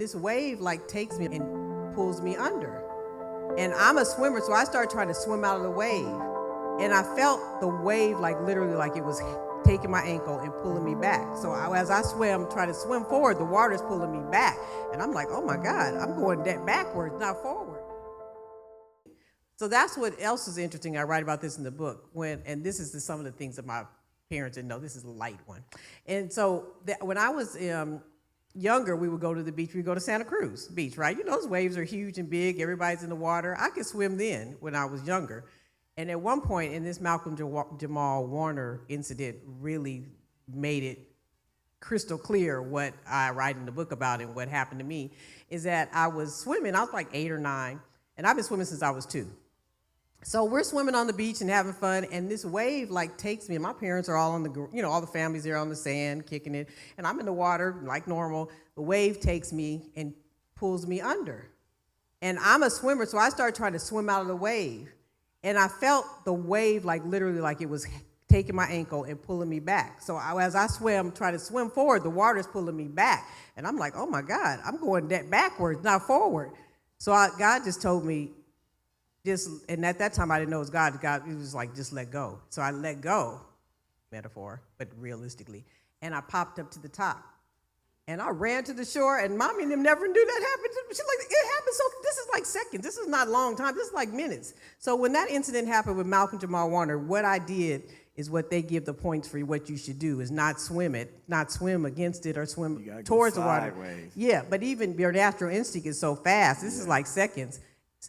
This wave like takes me and pulls me under. And I'm a swimmer, so I started trying to swim out of the wave. And I felt the wave like literally like it was taking my ankle and pulling me back. So as I swam, try to swim forward, the water's pulling me back. And I'm like, oh my God, I'm going backwards, not forward. So that's what else is interesting. I write about this in the book. And this is some of the things that my parents didn't know. This is a light one. And so when I was younger, we would go to the beach. We'd go to Santa Cruz Beach, right? You know, those waves are huge and big. Everybody's in the water. I could swim then when I was younger. And at one point in this Malcolm Jamal Warner incident really made it crystal clear what I write in the book about and what happened to me is that I was swimming. I was like 8 or 9, and I've been swimming since I was 2. So we're swimming on the beach and having fun, and this wave like takes me, and my parents are all on the, all the families there on the sand kicking it, and I'm in the water like normal. The wave takes me and pulls me under. And I'm a swimmer, so I started trying to swim out of the wave, and I felt the wave like literally like it was taking my ankle and pulling me back. So as I swam, try to swim forward, the water's pulling me back, and I'm like, oh my God, I'm going backwards, not forward. So God just told me, and at that time I didn't know it was God. God, it was like, just let go. So I let go, metaphor, but realistically, and I popped up to the top. And I ran to the shore, and Mommy and them never knew that happened. She's like, it happened, so this is like seconds. This is not a long time. This is like minutes. So when that incident happened with Malcolm Jamal Warner, what I did is what they give the points for what you should do is not swim against it or swim towards the water. Yeah, but even your natural instinct is so fast. This is like seconds.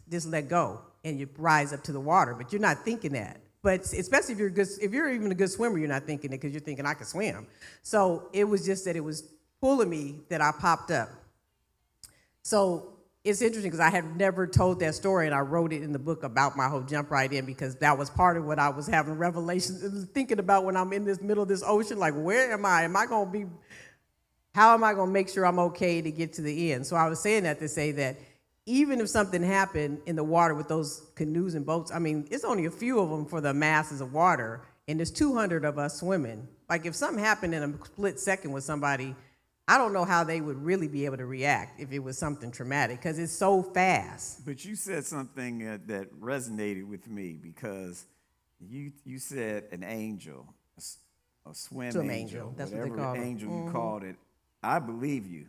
Just let go, and you rise up to the water, but you're not thinking that. But especially if you're even a good swimmer, you're not thinking it because you're thinking I can swim. So it was just that it was pulling me that I popped up. So it's interesting because I had never told that story, and I wrote it in the book about my whole jump right in because that was part of what I was having revelations, thinking about when I'm in this middle of this ocean, like where am I? How am I going to make sure I'm okay to get to the end? So I was saying that to say that even if something happened in the water with those canoes and boats, I mean, it's only a few of them for the masses of water, and there's 200 of us swimming. Like if something happened in a split second with somebody, I don't know how they would really be able to react if it was something traumatic because it's so fast. But you said something that resonated with me because you said an angel, a swim angel, that's whatever what they call angel it. You called it. I believe you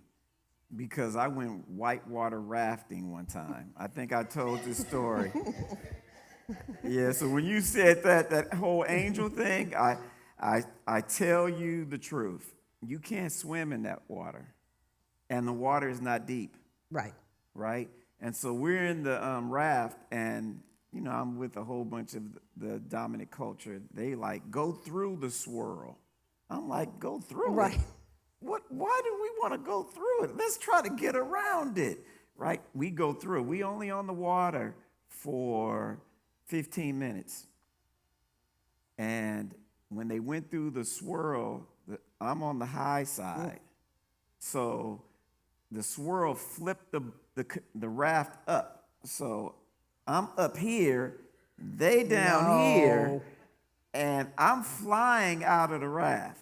because I went whitewater rafting one time. I think I told this story. Yeah, so when you said that whole angel thing, I tell you the truth. You can't swim in that water, and the water is not deep. Right? And so we're in the raft, and, I'm with a whole bunch of the dominant culture. They like, go through the swirl. I'm like, go through it? Why do we want to go through it? Let's try to get around it, right? We go through it. We only on the water for 15 minutes. And when they went through the swirl, I'm on the high side. So the swirl flipped the raft up. So I'm up here, they down here, and I'm flying out of the raft.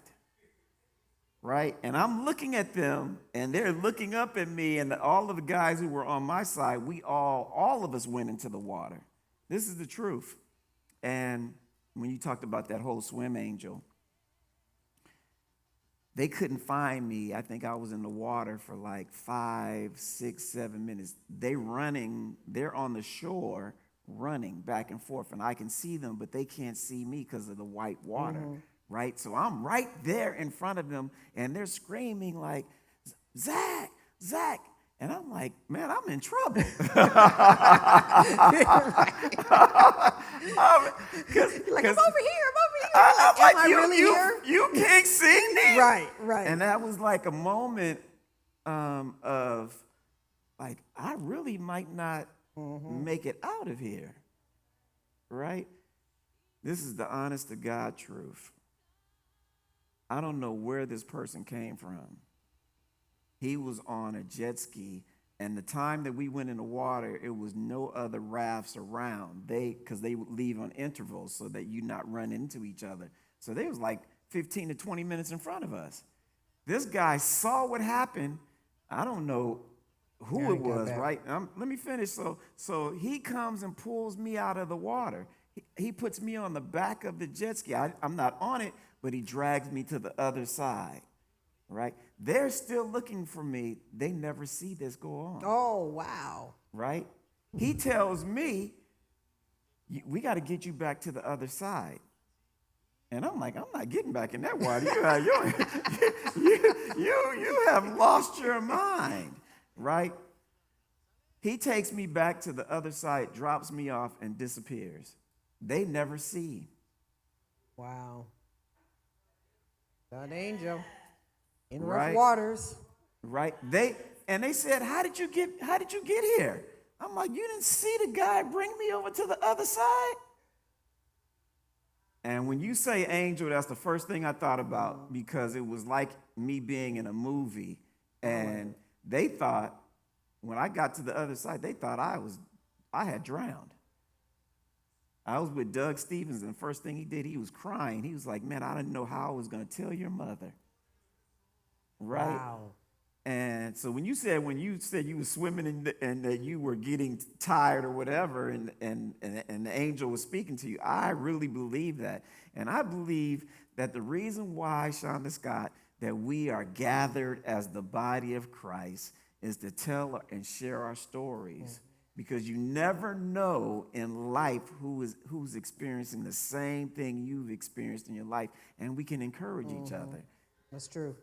Right? And I'm looking at them, and they're looking up at me, and all of the guys who were on my side, all of us went into the water. This is the truth. And when you talked about that whole swim angel, they couldn't find me. I think I was in the water for like 5, 6, 7 minutes. They're on the shore running back and forth, and I can see them, but they can't see me because of the white water. Mm-hmm. Right? So I'm right there in front of them, and they're screaming like, Zach. And I'm like, man, I'm in trouble. Like, I'm over here. I'm like, am I really here? You can't see me. Right. And that was like a moment of, like, I really might not make it out of here. Right? This is the honest to God truth. I don't know where this person came from. He was on a jet ski, and the time that we went in the water, it was no other rafts around. Because they would leave on intervals so that you not run into each other. So they was like 15 to 20 minutes in front of us. This guy saw what happened. I don't know who it was, right? Let me finish. So he comes and pulls me out of the water. He puts me on the back of the jet ski. I'm not on it, but he drags me to the other side, right? They're still looking for me. They never see this go on. Oh, wow. Right? He tells me, we got to get you back to the other side. And I'm like, I'm not getting back in that water. You have lost your mind, right? He takes me back to the other side, drops me off, and disappears. They never see. Wow. That angel in rough Right. waters. Right? They said, how did you get here? I'm like, you didn't see the guy bring me over to the other side? And when you say angel, that's the first thing I thought about, because it was like me being in a movie. And they thought, when I got to the other side, they thought I had drowned. I was with Doug Stevens, and the first thing he did, he was crying. He was like, man, I didn't know how I was going to tell your mother. Right? Wow. And so when you said you were swimming and that you were getting tired or whatever, and the angel was speaking to you, I really believe that. And I believe that the reason why, Shonda Scott, that we are gathered as the body of Christ is to tell and share our stories. Because you never know in life who's experiencing the same thing you've experienced in your life, and we can encourage each other. That's true.